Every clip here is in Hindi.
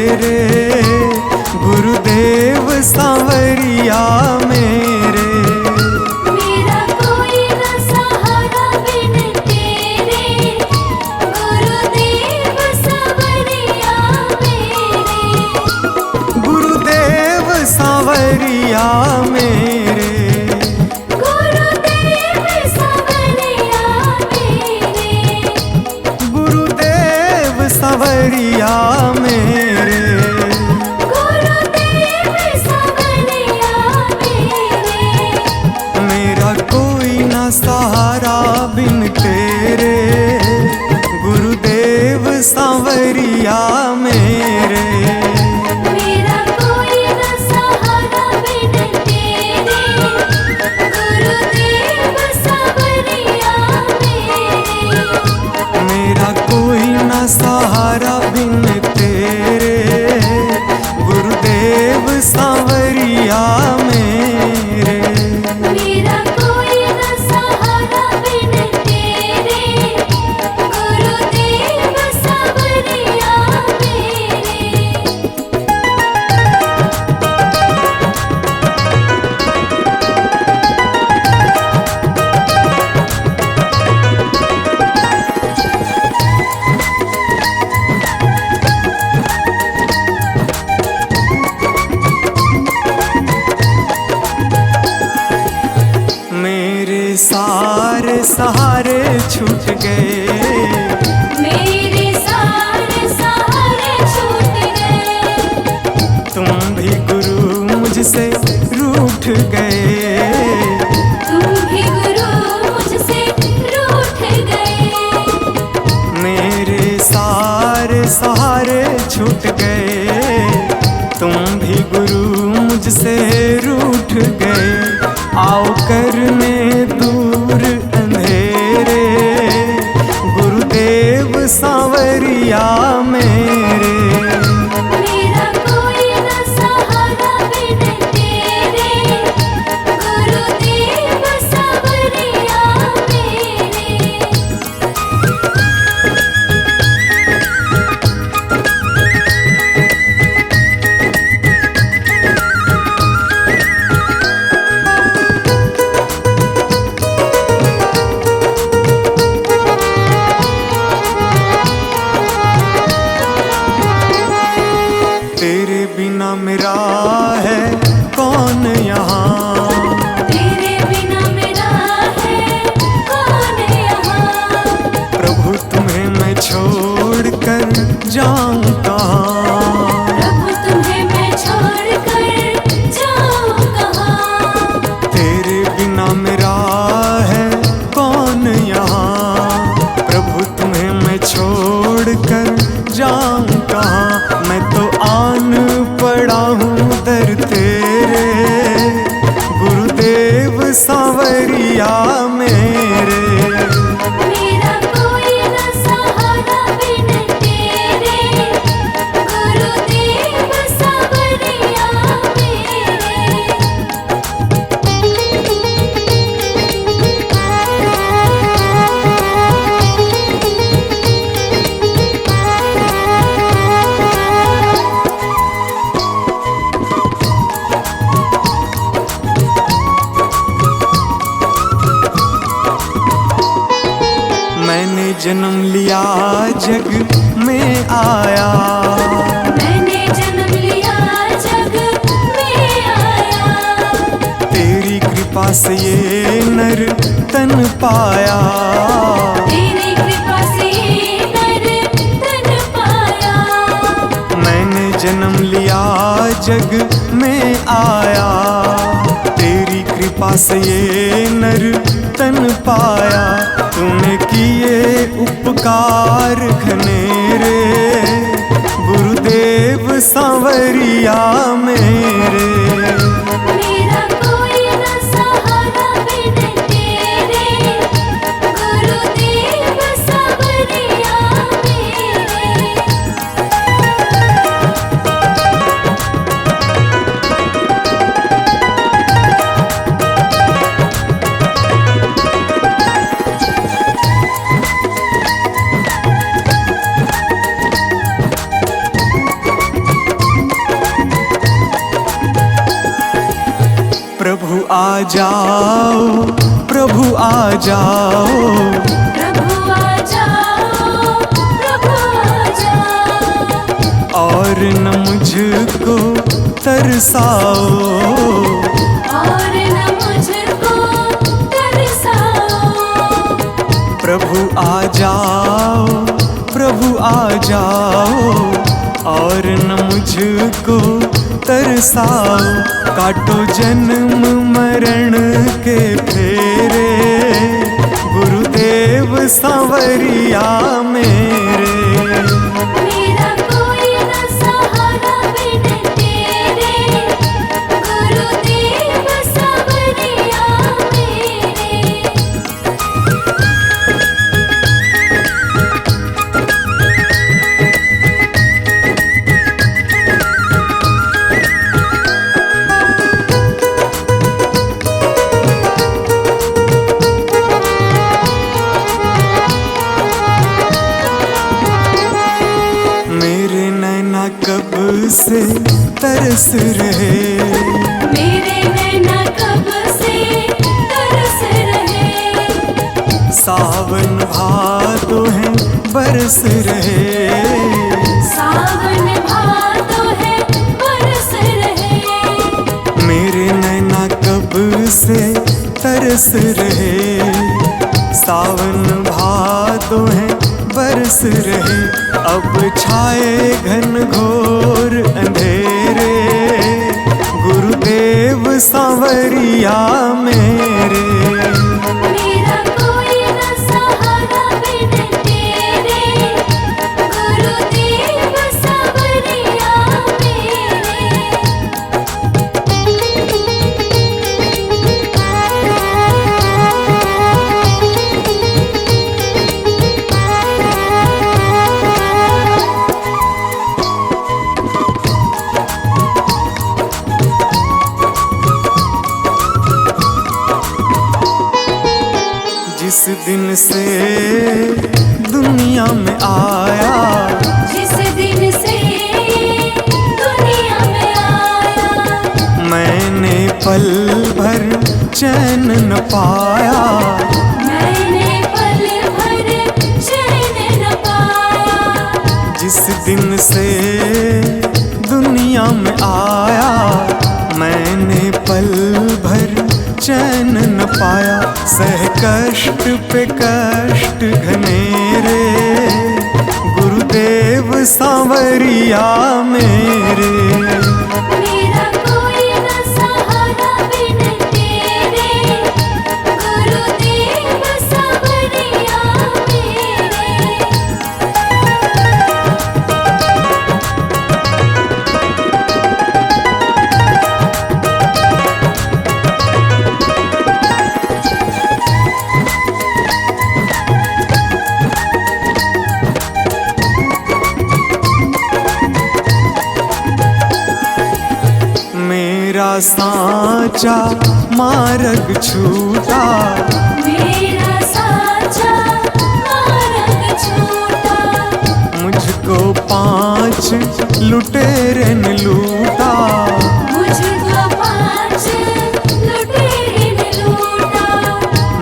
तेरे, गुरुदेव सांवरिया मेरे। मेरा कोई न सहारा बिन तेरे, गुरुदेव सांवरिया मेरे। गुरुदेव सांवरिया मेरे, गुरुदेव सांवरिया मेरे। गुरुदेव सांवरिया मेरे। गुरुदेव सांवरिया मेरे। मेरा कोई ना सहारा बिन तेरे, गुरुदेव सांवरिया मेरे। मेरा कोई न सहारा बिन तेरे, गुरुदेव सांवरिया मेरे। मेरा कोई ना सहारा बिन तेरे, गुरुदेव सांवरिया मेरे। मेरा कोई न सहारा बिन तेरे, गुरुदेव सांवरिया मेरे। मेरे सारे सहारे छूट गए, मेरे सारे सहारे छूट गए। तुम भी गुरु मुझसे रूठ गए। तुम भी गुरु मुझसे रूठ गए। मेरे सारे सहारे छूट गए, तुम भी गुरु मुझसे रूठ गए। आओ करने दूर अंधेरे, गुरुदेव सांवरिया मेरे। मेरा कोई न सहारा बिन तेरे, गुरुदेव सांवरिया मेरे। तेरे बिना मेरा है कौन यहाँ, तेरे बिना मेरा है कौन यहाँ। प्रभु तुम्हें मैं छोड़ कर जाऊँ कहाँ। प्रभु तुम्हें मैं छोड़ कर जाऊँ कहाँ। तेरे बिना मेरा है कौन यहाँ, प्रभु तुम्हें मैं छोड़ कर जाऊँ कहाँ। मैं तो आन पड़ा हूँ दर तेरे, गुरुदेव सांवरिया मेरे। मेरा कोई न सहारा बिन तेरे, गुरुदेव सांवरिया मैंने जन्म लिया जग में आया, मैंने जन्म लिया जग में आया। तेरी कृपा से ये नर तन पाया। तेरी कृपा से नर तन पाया। मैंने जन्म लिया जग में आया, तेरी कृपा से ये नर तन पाया। तूने किए उपकार घनेरे, गुरुदेव सांवरिया मेरे। मेरा कोई न सहारा बिन तेरे, गुरुदेव सांवरिया मेरे। आ जाओ, प्रभु आ जाओ, प्रभु आ जाओ, प्रभु आ जाओ। और न मुझको तरसाओ, और न मुझको तरसाओ। प्रभु आ जाओ, प्रभु आ जाओ, और न मुझको तरसाओ। काटो जन्म मरण के फेरे, गुरुदेव सांवरिया मेरे। मेरा कोई न सहारा बिन तेरे, गुरुदेव सांवरिया मेरे। मेरे नैना कब से तरस रहे, मेरे नैना कब से तरस रहे। सावन भादो है बरस रहे, सावन भादो है बरस रहे। मेरे नैना कब से तरस रहे। सावन भादो है बरस रहे। अब छाए घन घोर अंधेरे, गुरुदेव सांवरिया मेरे। मेरा कोई न सहारा बिन तेरे, गुरुदेव सांवरिया जिस दिन से दुनिया में आया, जिस दिन से दुनिया में आया। मैंने पल भर चैन न पाया। मैंने पल भर चैन न पाया। जिस दिन से दुनिया में आया, मैंने पल भर चैन न पाया। सह कष्ट पे कष्ट घनेरे, गुरुदेव सांवरिया मेरे। मेरा कोई न सहारा बिन तेरे, गुरुदेव सांवरिया मेरे। मेरा साचा मार्ग छूटा, मेरा साचा मार्ग छूटा। मुझको 5 लुटेरे ने लूटा। मुझको 5 लुटेरे ने लूटा।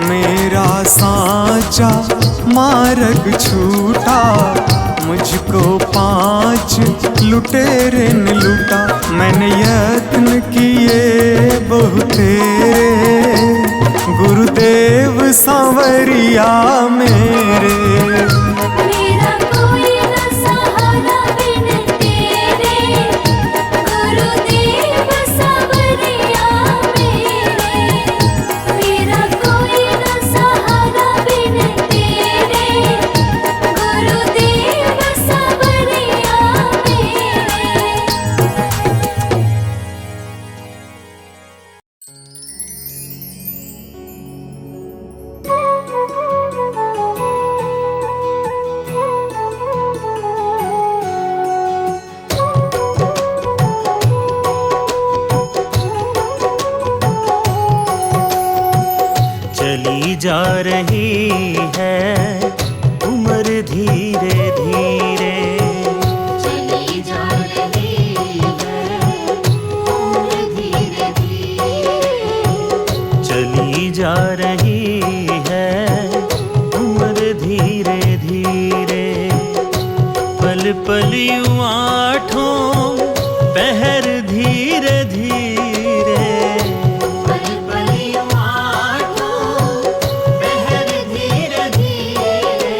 मेरा साचा मार्ग छूटा, मुझको 5 लुटेरे ने लूटा। मैंने यत्न किए बहुतेरे, गुरुदेव सांवरिया मेरे। मेरा कोई न सहारा बिन तेरे, गुरुदेव सांवरिया मेरे। मेरा कोई न सहारा बिन तेरे, गुरुदेव सांवरिया मेरे। चली जा रही है उम्र धीरे धीरे, चली जा रही है उम्र धीरे धीरे। पल पल यूं आठों पहर धीरे धीरे, पल पल यूं आठों पहर धीरे धीरे,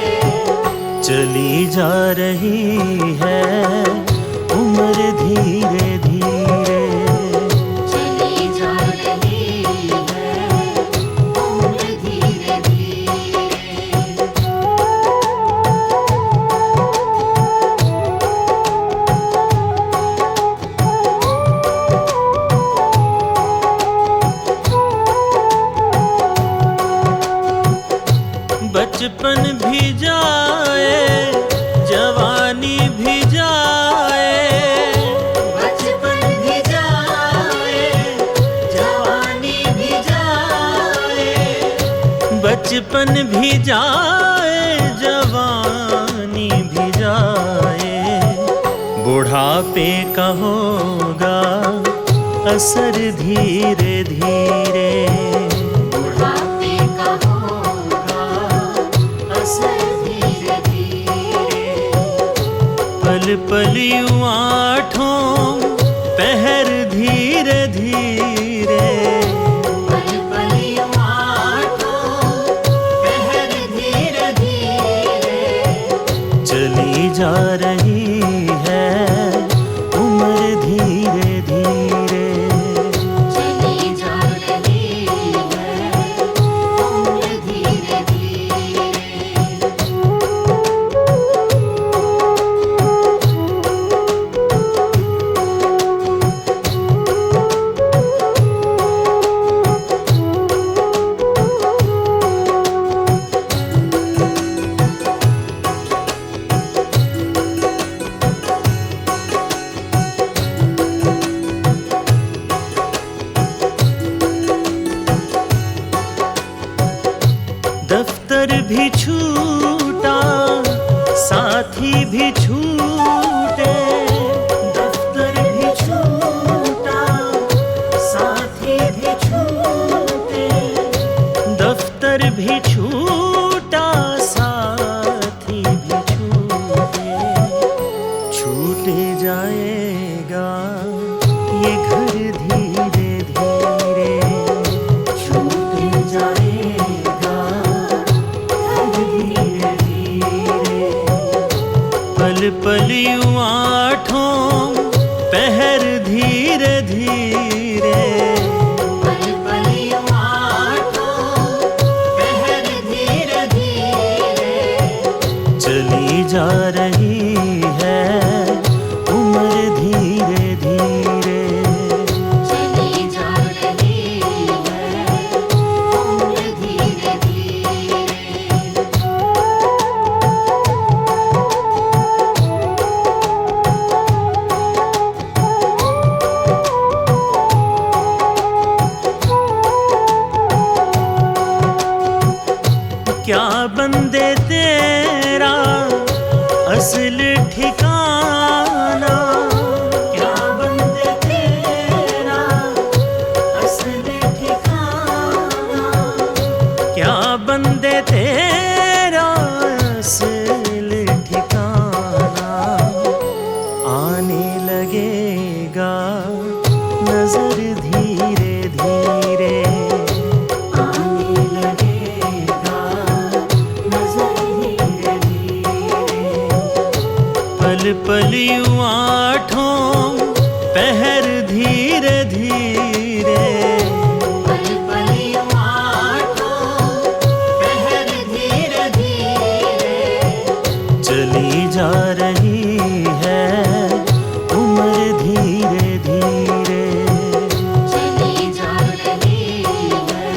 चली जा रही है उम्र धीरे धीरे। चली जा रही है उम्र धीरे धीरे। बचपन भी जाए जवानी भी जाए, बचपन भी जाए जवानी भी जाए, बचपन भी जाए जवानी भी जाए, बुढ़ापे का होगा असर धीरे धीरे। बुढ़ापे का होगा असर धीरे धीरे। पल पल यूं आठों पहर धीरे धीरे, पल पल यूं आठों पहर धीरे धीरे, चली जा रही है उम्र धीरे धीरे। चली जा रही है उम्र धीरे धीरे। दफ्तर भी छूटा साथी भी छूटे, दफ्तर भी छूटा साथी भी छूटे, दफ्तर भी छूटा साथी भी छूटे, छूटे जाएगा ये घर धीरे धीरे, छूटे जाएगा घर धीरे धीरे। पल पल यूं आठों पहर धीरे धीरे, पल पल यूं आठों पहर धीरे धीरे, चली जा रही है उम्र धीरे धीरे। चली जा रही है उम्र धीरे धीरे। क्या बंदे तेरा असल ठिकाना, क्या बंदे तेरा असल ठिकाना, क्या बंदे तेरा असल ठिकाना, आने लगेगा नजर धीरे धीरे, आने लगेगा नजर धीरे धीरे। पल पल यूं आठों पहर धीरे धीरे, पल पल यूं आठों पहर धीरे धीरे, चली जा रही है उम्र धीरे धीरे। चली जा रही है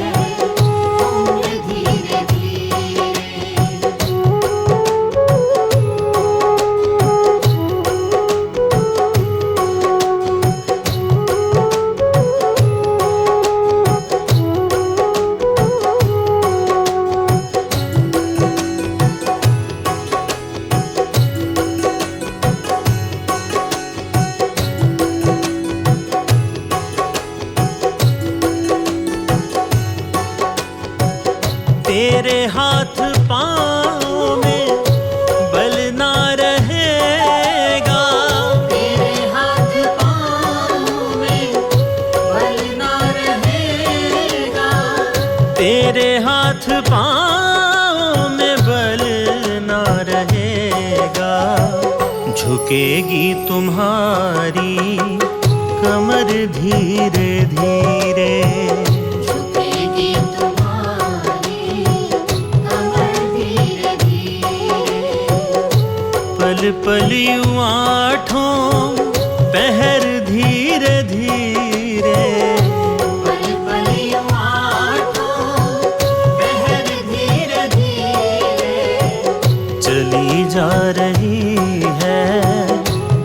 उम्र धीरे धीरे। तेरे हाथ पाँव में बल ना रहे हाथ पाँव में बल ना रहेगा, झुकेगी तुम्हारी कमर धीरे धीरे। झुकेगी तुम्हारी कमर धीरे धीरे। पल पल यूं आठों पहर धीरे धीरे। पल पल यूं आठों पहर धीरे धीरे। चली जा रही है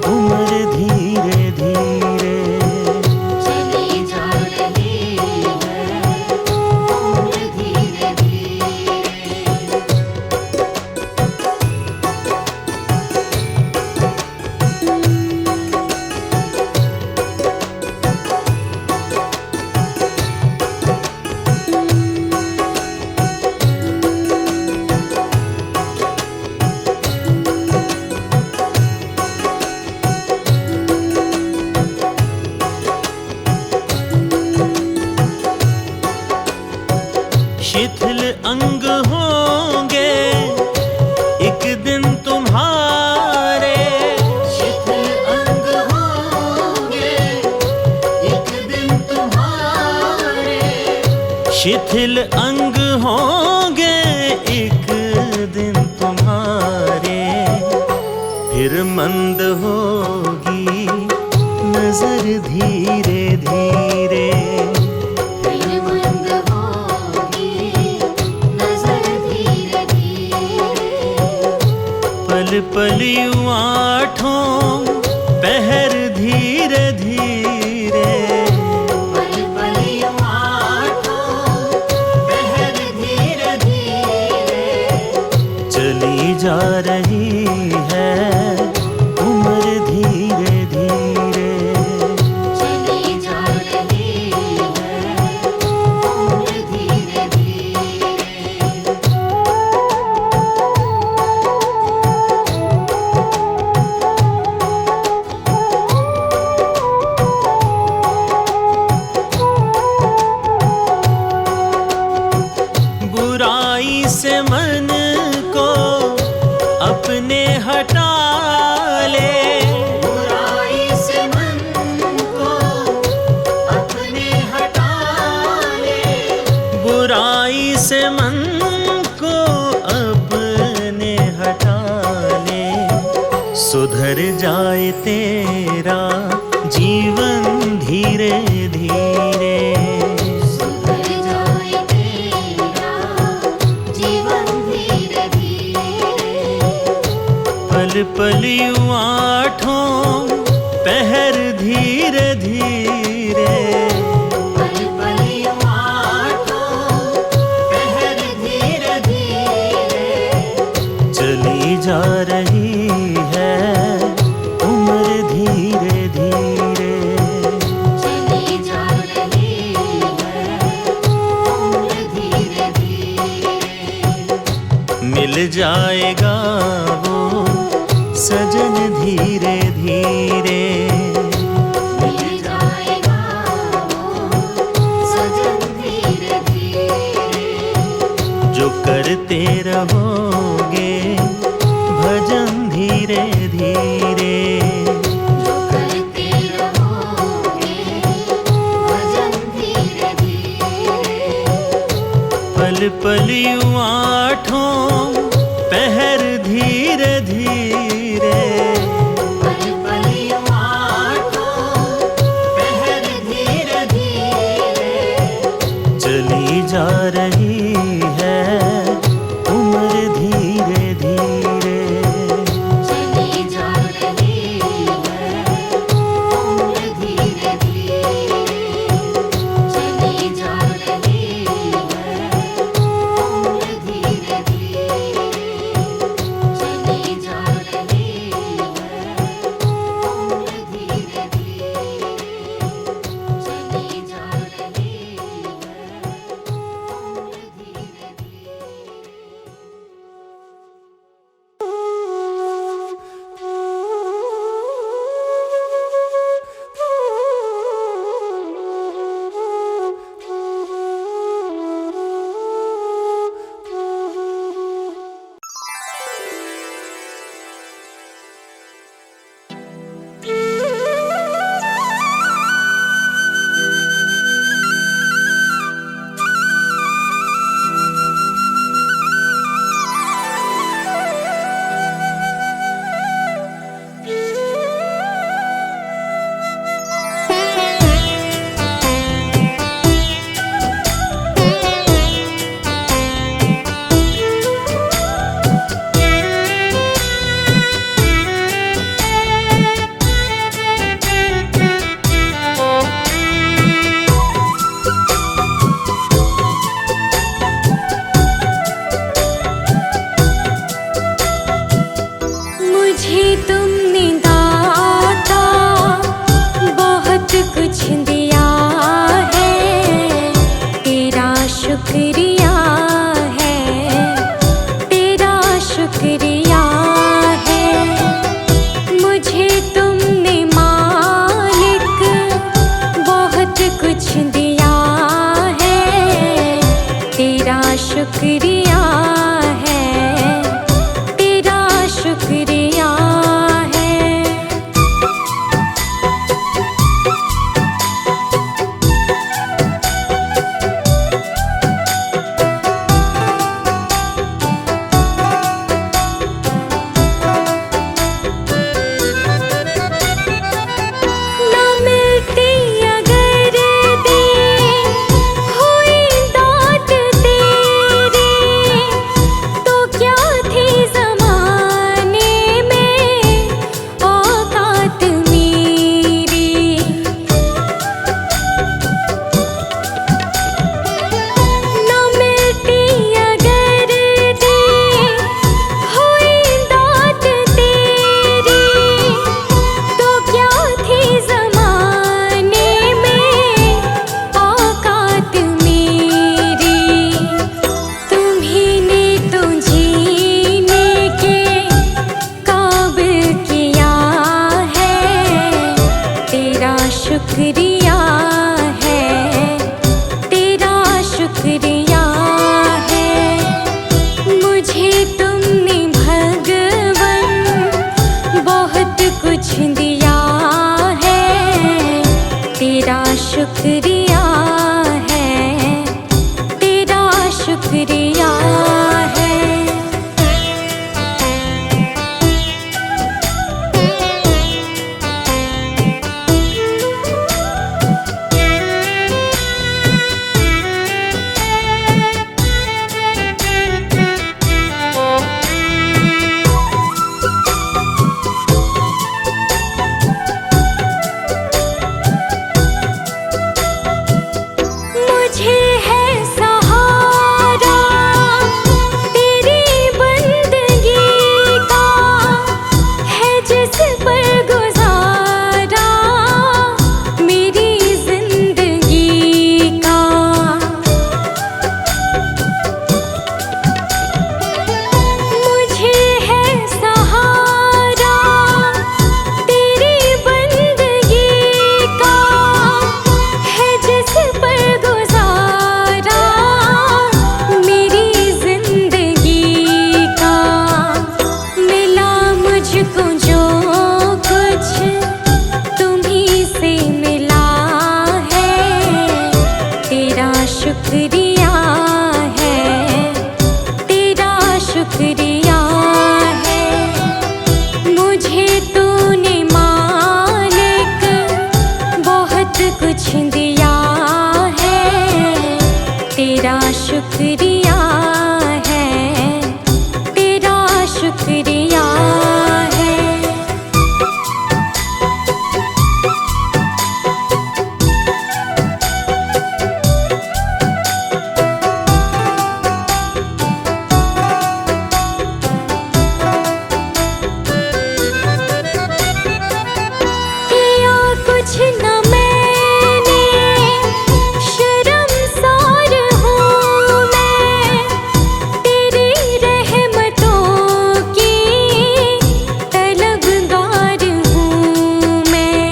उम्र धीरे धीरे। चली जा रही है उम्र धीरे धीरे। शिथिल अंग होंगे एक दिन तुम्हारे। शिथिल अंग होंगे एक दिन तुम्हारे। शिथिल अंग होंगे एक दिन तुम्हारे। फिर मंद होगी नजर धीरे धीरे। फिर मंद होगी नजर धीरे धीरे। पल पल यूं आठों पहर धीरे धीरे। पल पल यूं आठों पहर धीरे धीरे। चली जा रही है उम्र धीरे धीरे। चली जा रही है उम्र धीरे धीरे। बुराई से मन को अपने हटा ले। बुराई से मन को अपने हटा ले। बुराई से मन को अपने हटा ले। सुधर जाए तेरा जीवन धीरे धीरे। सुधर जाए तेरा जीवन धीरे धीरे। पल पल यूं आठों पहर धीरे धीरे। पल पल यूं आठों पहर धीरे धीरे। चली जा रही है उम्र धीरे धीरे। चली जा रही है उम्र धीरे धीरे। मिल जाएगा वो सजन धीरे धीरे। मिल जाएगा वो सजन धीरे धीरे। जो करते रहोगे भजन धीरे धीरे। जो करते रहोगे भजन धीरे धीरे। पल पल यूं आठों पहर धीरे धीरे। पल पल यूं आठों पहर धीरे धीरे। चली जा रही है उम्र धीरे धीरे। चली जा रही है उम्र धीरे धीरे। चली जा रही है उम्र धीरे शुक्रिया है, तेरा शुक्रिया है। मुझे तुमने भगवन बहुत कुछ दिया है, तेरा शुक्रिया है, तेरा शुक्रिया है। मुझे है सहारा तेरी बंदगी का, है जिस पर गुजारा मेरी जिंदगी का। मुझे है सहारा तेरी बंदगी का, है जिस पर गुजारा मेरी जिंदगी का। मिला मुझको जो कुछ तुम्हीं से मिला है, तेरा शुक्रिया है, तेरा शुक्रिया है। मुझे तूने मालिक बहुत कुछ दिया है, तेरा शुक्रिया है, तेरा शुक्रिया है। किया कुछ न मैंने, शर्मसार हूँ मैं, तेरी रहमतों की तलबगार हूँ मैं।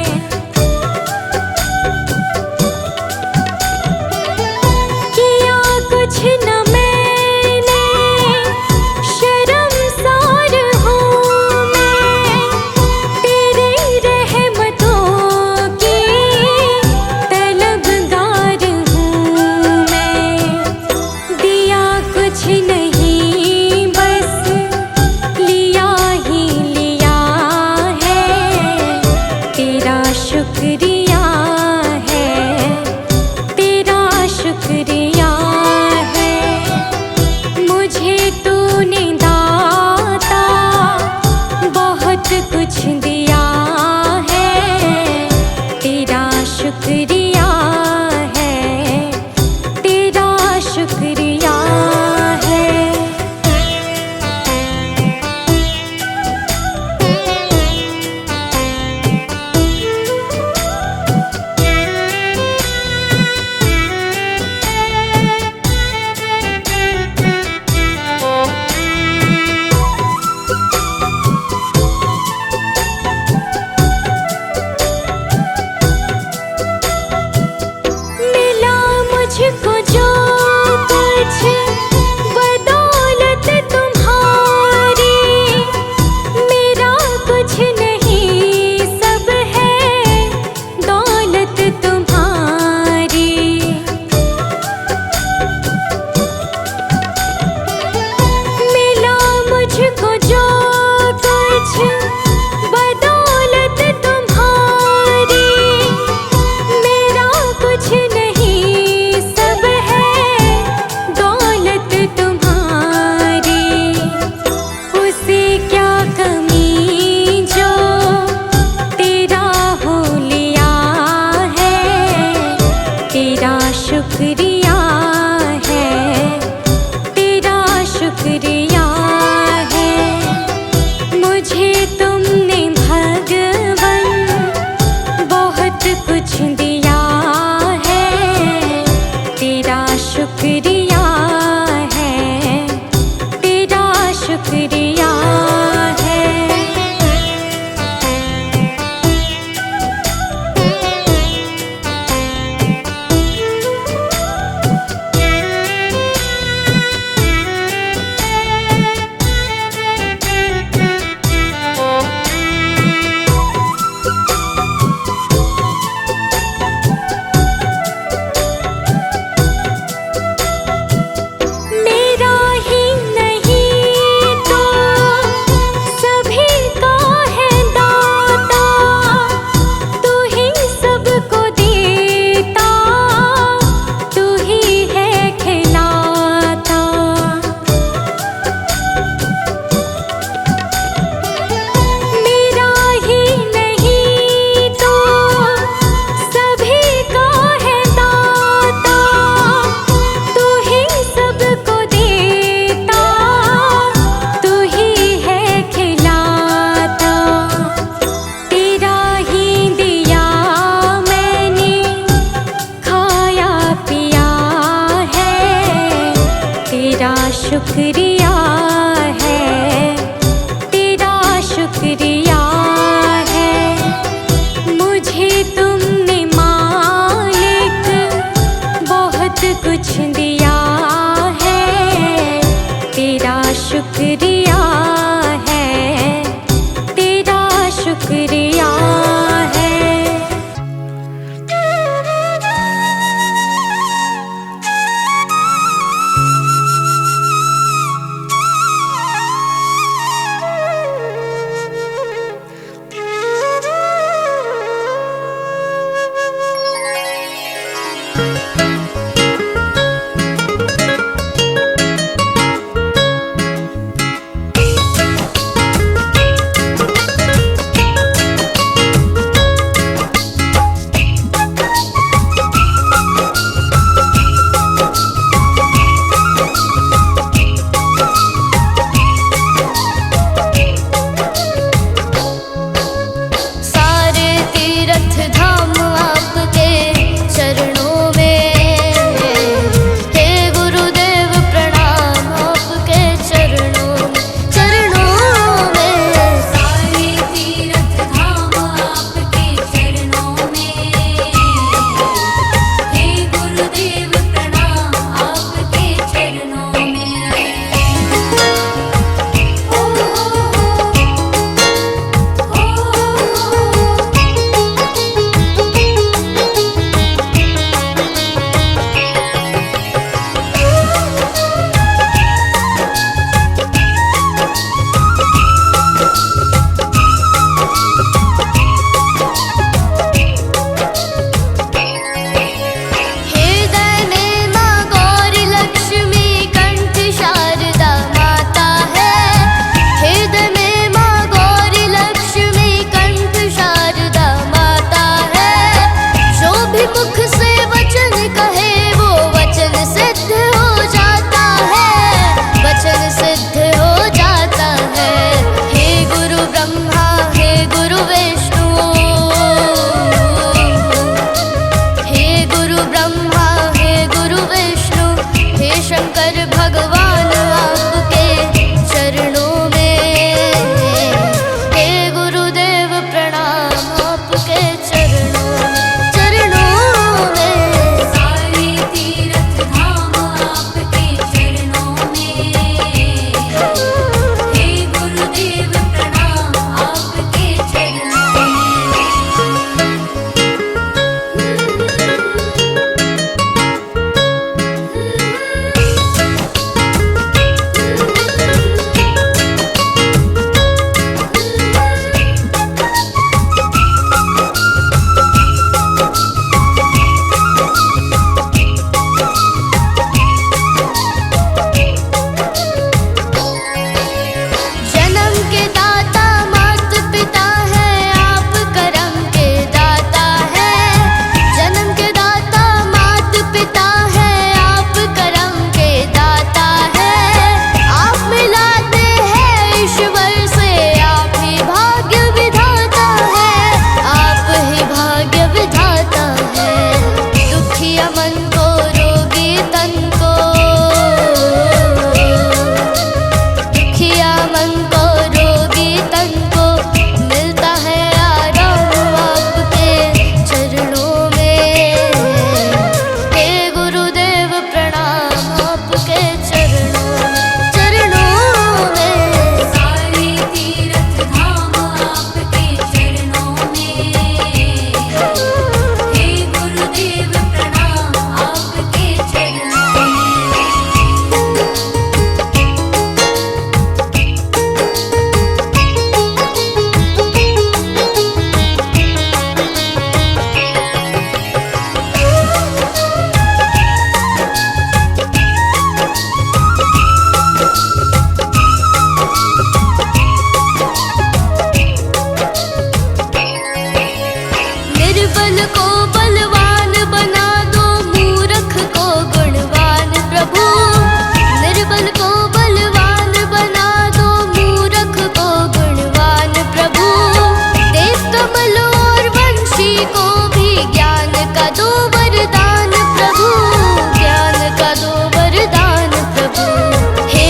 किया कुछ न मैंने, शर्मसार हूँ मैं, तेरी रहमतों की तलबगार हूँ मैं। दिया कुछ नहीं बस लिया ही लिया है, तेरा शुक्रिया है, तेरा शुक्रिया है। मुझे तूने दाता बहुत कुछ दिया है, तेरा शुक्रिया है, तेरा शुक्रिया है। शुक्रिया है, तेरा शुक्रिया है। मुझे तुमने मालिक बहुत कुछ दिया है, तेरा शुक्रिया है, तेरा शुक्रिया है। सारे तीर्थ धाम आपके चरणों में, हे गुरुदेव प्रणाम आपके चरणों में। सारे तीर्थ धाम आपके चरणों में, हे गुरुदेव प्रणाम आपके चरणों में। ओ हृदय में माँ गौरी लक्ष्मी कंठ शारदा माता है, हृदय में माँ गौरी लक्ष्मी कंठ शारदा माता है। जो भी मुख से वचन कहे वो वचन सिद्ध हो जाता है, वचन सिद्ध हो जाता है। हे गुरु ब्रह्मा हे गुरु विष्णु, हे गुरु ब्रह्मा हे गुरु विष्णु, हे शंकर भगवान आपके चरणों में, हे गुरुदेव प्रणाम आपके चरणों में। सारे तीर्थ धाम आपके चरणों में, हे गुरुदेव प्रणाम आपके चरणों में। जन्म के दाता मात पिता है, आप करम के दाता है। जन्म के दाता मात पिता है, आप करम के दाता है। आप मिलाते हैं ईश्वर से, आप ही भाग्य विधाता है, आप ही भाग्य विधाता है। दुखिया मन को रोगी तन को, दुखिया मन को रोगी तन को मिलता है आराम आपके चरणों में, हे गुरुदेव प्रणाम आपके चरणों में। सारे तीर्थ धाम आपके चरणों में, हे गुरुदेव प्रणाम आपके चरणों निर्बल को बलवान बना दो, मूर्ख को गुणवान प्रभु। निर्बल को बलवान बना दो, मूर्ख को गुणवान प्रभु। देव कमल और वंशी को भी ज्ञान का दो वरदान प्रभु, ज्ञान का दो वरदान प्रभु। हे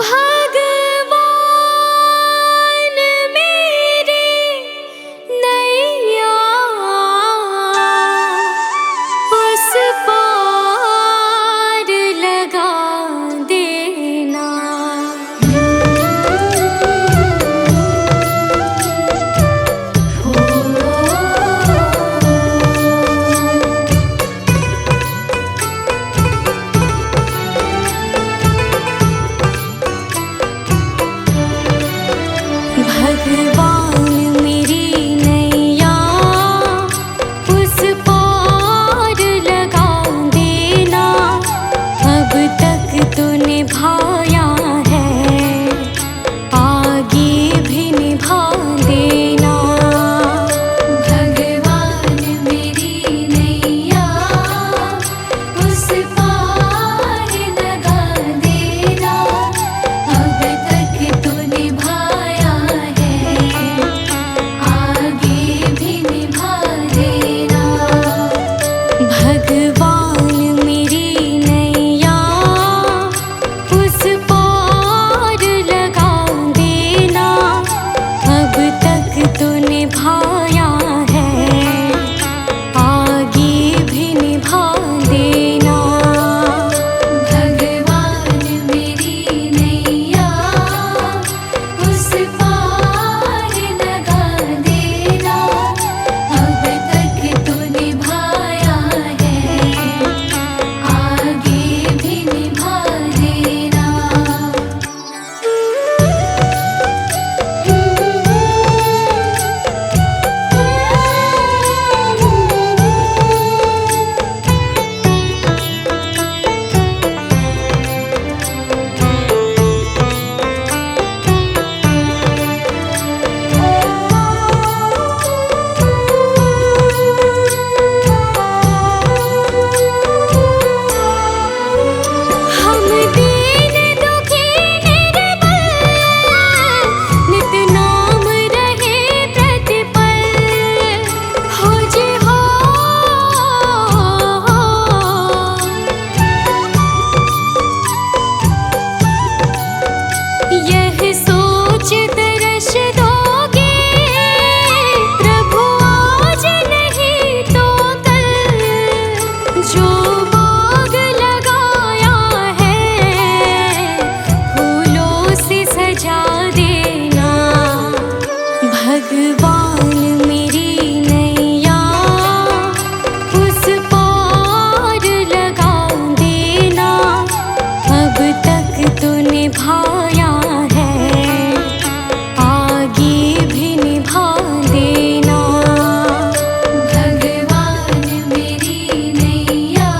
भगवान मेरी नैया उस पार लगा देना। भगवान मेरी नैया उस पार लगा देना। अब तक तो निभाया है, आगे भी निभा देना। भगवान मेरी नैया उस पार लगा देना। अब तक तो निभाया है, आगे भी निभा देना। भगवान मेरी नैया उस पार लगा देना। अब तक तो निभाया है, आगे भी निभा देना। भगवान मेरी नैया उस पार लगा देना। अब तक तो निभाया है, आगे भी निभा देना। हम दीन दुखी निर्बल, नित नाम रहे प्रतिपल। हो जी हो, यह सोच तरस दोगे प्रभु आज नहीं तो कल। जो बाग लगाया है फूलों से सजा देना। भगवान मेरी नैया उस पार लगा देना। अब तक तो निभाया है, आगे भी निभा देना। भगवान मेरी नैया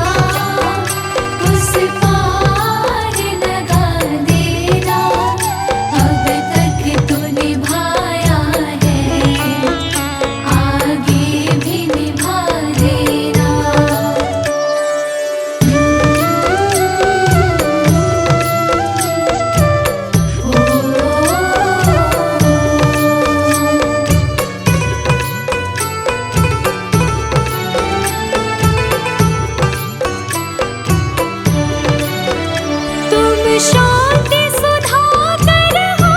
उस पार लगा देना। अब तक तो निभाया है, आगे भी निभा देना। तुम शांति सुधाकर हो,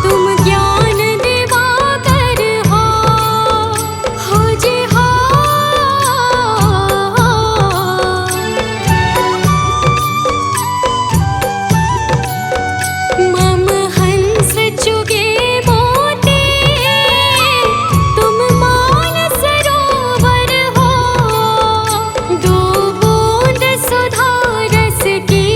तुम ज्ञान दिवाकर हो जी हो। मम हंस चुगे मोती, तुम मान सरोवर हो। दो बूंद सुधा रस की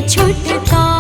छुटकारा।